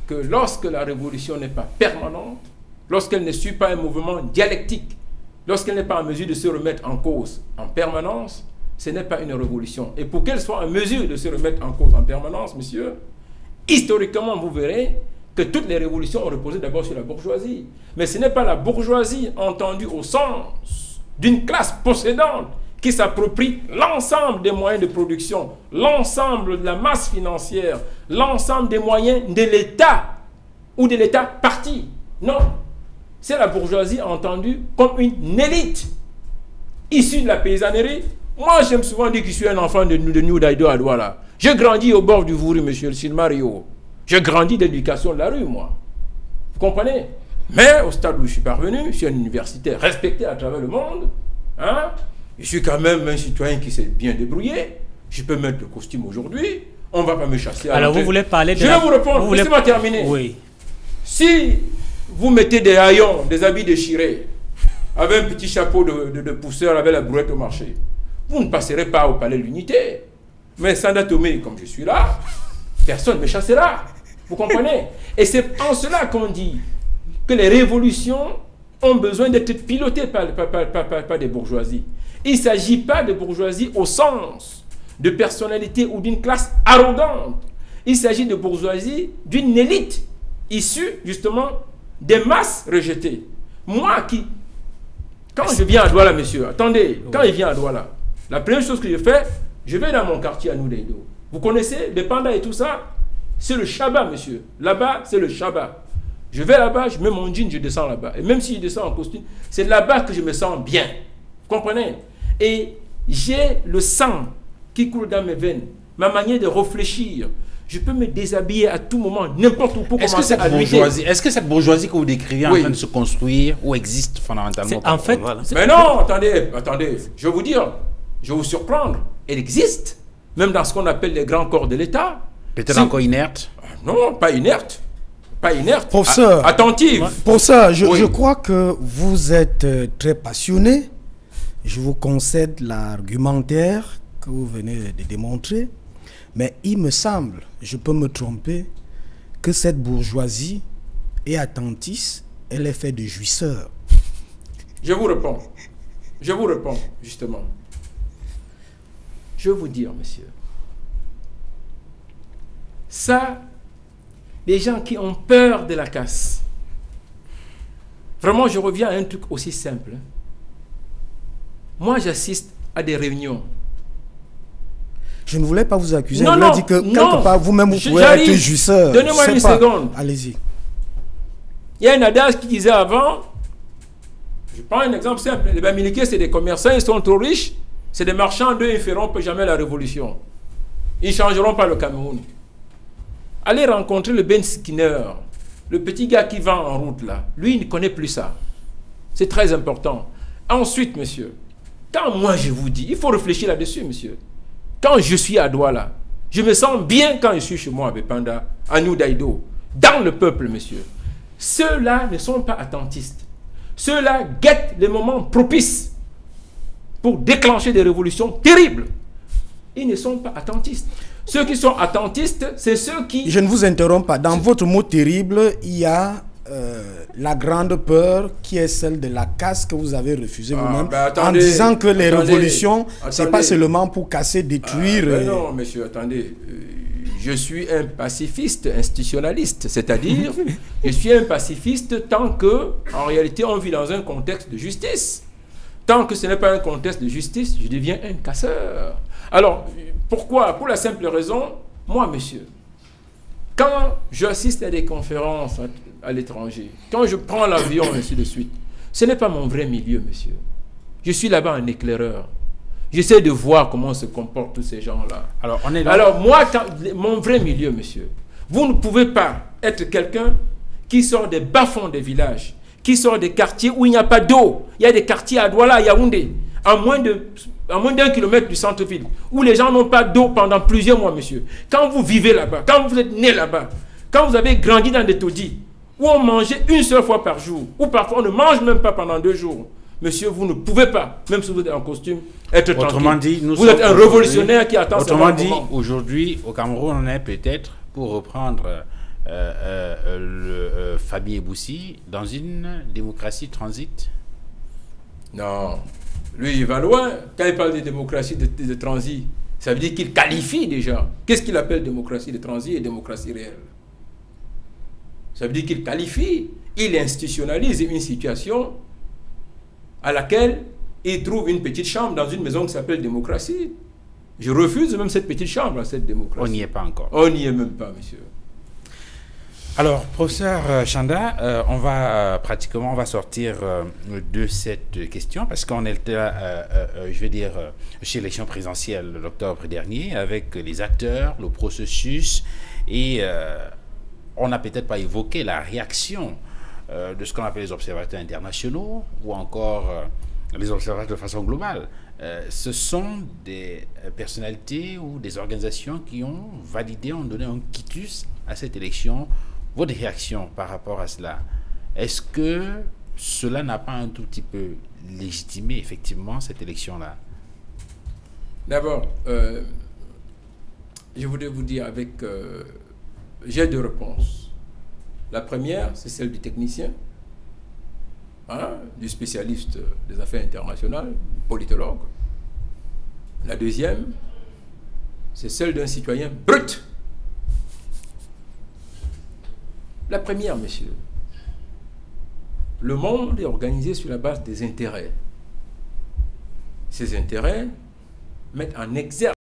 que lorsque la révolution n'est pas permanente, lorsqu'elle ne suit pas un mouvement dialectique, lorsqu'elle n'est pas en mesure de se remettre en cause en permanence, ce n'est pas une révolution. Et pour qu'elle soit en mesure de se remettre en cause en permanence, monsieur, historiquement, vous verrez que toutes les révolutions ont reposé d'abord sur la bourgeoisie. Mais ce n'est pas la bourgeoisie entendue au sens d'une classe possédante qui s'approprie l'ensemble des moyens de production, l'ensemble de la masse financière, l'ensemble des moyens de l'État ou de l'État parti. Non, c'est la bourgeoisie entendue comme une élite issue de la paysannerie. Moi, j'aime souvent dire que je suis un enfant de New Daido à Douala. J'ai grandi au bord du Vouri, monsieur le Silmario. J'ai grandi d'éducation de la rue, moi. Vous comprenez? Mais au stade où je suis parvenu, je suis un universitaire respecté à travers le monde. Hein? Je suis quand même un citoyen qui s'est bien débrouillé. Je peux mettre le costume aujourd'hui. On ne va pas me chasser. Alors vous voulez parler de... Je vais vous répondre. Laissez-moi terminer. Oui. Si vous mettez des haillons, des habits déchirés, avec un petit chapeau de pousseur, avec la brouette au marché, vous ne passerez pas au palais de l'unité. Mais sans Tomé, comme je suis là, personne ne me chassera. Vous comprenez? Et c'est en cela qu'on dit que les révolutions ont besoin d'être pilotées par des bourgeoisies. Il ne s'agit pas de bourgeoisie au sens de personnalité ou d'une classe arrogante. Il s'agit de bourgeoisie d'une élite issue justement des masses rejetées. Moi quand je viens à Douala, monsieur, attendez, quand il vient à Douala, la première chose que je fais, je vais dans mon quartier à Noudaido. Vous connaissez les pandas et tout ça? C'est le Shabbat, monsieur. Là-bas, c'est le Shabbat. Je vais là-bas, je mets mon jean, je descends là-bas. Et même si je descends en costume, c'est là-bas que je me sens bien. Vous comprenez? Et j'ai le sang qui coule dans mes veines, ma manière de réfléchir. Je peux me déshabiller à tout moment, n'importe où pour commencer à lutter. Est-ce que cette bourgeoisie que vous décrivez en train de se construire ou existe fondamentalement? En fait, mais non, attendez, je vais vous dire, je vais vous surprendre, elle existe, même dans ce qu'on appelle les grands corps de l'État. Peut-être encore inerte? Non, pas inerte. Pas inerte. Professeur, attentive. Pour ça, je crois que vous êtes très passionné. Je vous concède l'argumentaire que vous venez de démontrer. Mais il me semble, je peux me tromper, que cette bourgeoisie est attentiste, elle est faite de jouisseurs. Je vous réponds, justement. Je vais vous dire, monsieur. Ça, les gens qui ont peur de la casse. Vraiment, je reviens à un truc aussi simple. Moi, j'assiste à des réunions. Je ne voulais pas vous accuser. On dit que quelque part, vous-même, vous pouvez être jouisseur. Donnez-moi une seconde. Allez-y. Il y a un adage qui disait avant, je prends un exemple simple, les Bamileke, c'est des commerçants, ils sont trop riches, c'est des marchands, d'eux, ils ne feront jamais la révolution. Ils ne changeront pas le Cameroun. Allez rencontrer le Ben Skinner, le petit gars qui vend en route là. Lui, il ne connaît plus ça. C'est très important. Ensuite, monsieur, quand moi je vous dis, il faut réfléchir là-dessus, monsieur. Quand je suis à Douala, je me sens bien quand je suis chez moi à Bepanda, à New Daido, dans le peuple, monsieur. Ceux-là ne sont pas attentistes. Ceux-là guettent les moments propices pour déclencher des révolutions terribles. Ils ne sont pas attentistes. Ceux qui sont attentistes, c'est ceux qui... Je ne vous interromps pas. Dans votre mot terrible, il y a la grande peur qui est celle de la casse que vous avez refusée vous-même, en disant que les révolutions, c'est pas seulement pour casser, détruire... non, monsieur, attendez. Je suis un pacifiste institutionnaliste, c'est-à-dire, je suis un pacifiste tant que, en réalité, on vit dans un contexte de justice. Tant que ce n'est pas un contexte de justice, je deviens un casseur. Alors, pourquoi? Pour la simple raison, moi, monsieur, quand j'assiste à des conférences à l'étranger, quand je prends l'avion, ainsi de suite, ce n'est pas mon vrai milieu, monsieur. Je suis là-bas un éclaireur. J'essaie de voir comment se comportent tous ces gens-là. Alors, moi, mon vrai milieu, monsieur, vous ne pouvez pas être quelqu'un qui sort des bas-fonds des villages, qui sort des quartiers où il n'y a pas d'eau. Il y a des quartiers à Douala, à Yaoundé, à moins d'1 kilomètre du centre-ville, où les gens n'ont pas d'eau pendant plusieurs mois, monsieur. Quand vous vivez là-bas, quand vous êtes né là-bas, quand vous avez grandi dans des taudis, où on mangeait une seule fois par jour, ou parfois on ne mange même pas pendant 2 jours, monsieur, vous ne pouvez pas, même si vous êtes en costume, être tranquille. Vous êtes un révolutionnaire qui attend. Autrement dit, aujourd'hui, au Cameroun, on est peut-être, pour reprendre Fabien Eboussi dans une démocratie transit? Non. Lui, il va loin. Quand il parle de démocratie de transit, ça veut dire qu'il qualifie déjà. Qu'est-ce qu'il appelle démocratie de transit et démocratie réelle? Ça veut dire qu'il qualifie, il institutionnalise une situation à laquelle il trouve une petite chambre dans une maison qui s'appelle démocratie. Je refuse même cette petite chambre à cette démocratie. On n'y est pas encore. On n'y est même pas, monsieur. Alors, professeur Chanda, on va sortir de cette question parce qu'on est, je vais dire, chez l'élection présidentielle d'octobre dernier avec les acteurs, le processus et on n'a peut-être pas évoqué la réaction de ce qu'on appelle les observateurs internationaux ou encore les observateurs de façon globale. Ce sont des personnalités ou des organisations qui ont validé, ont donné un quitus à cette élection. Votre réaction par rapport à cela, est-ce que cela n'a pas un tout petit peu légitimé effectivement cette élection-là? D'abord, je voudrais vous dire avec... j'ai deux réponses. La première, c'est celle du technicien, du spécialiste des affaires internationales, politologue. La deuxième, c'est celle d'un citoyen brut. La première, monsieur, le monde est organisé sur la base des intérêts. Ces intérêts mettent en exergue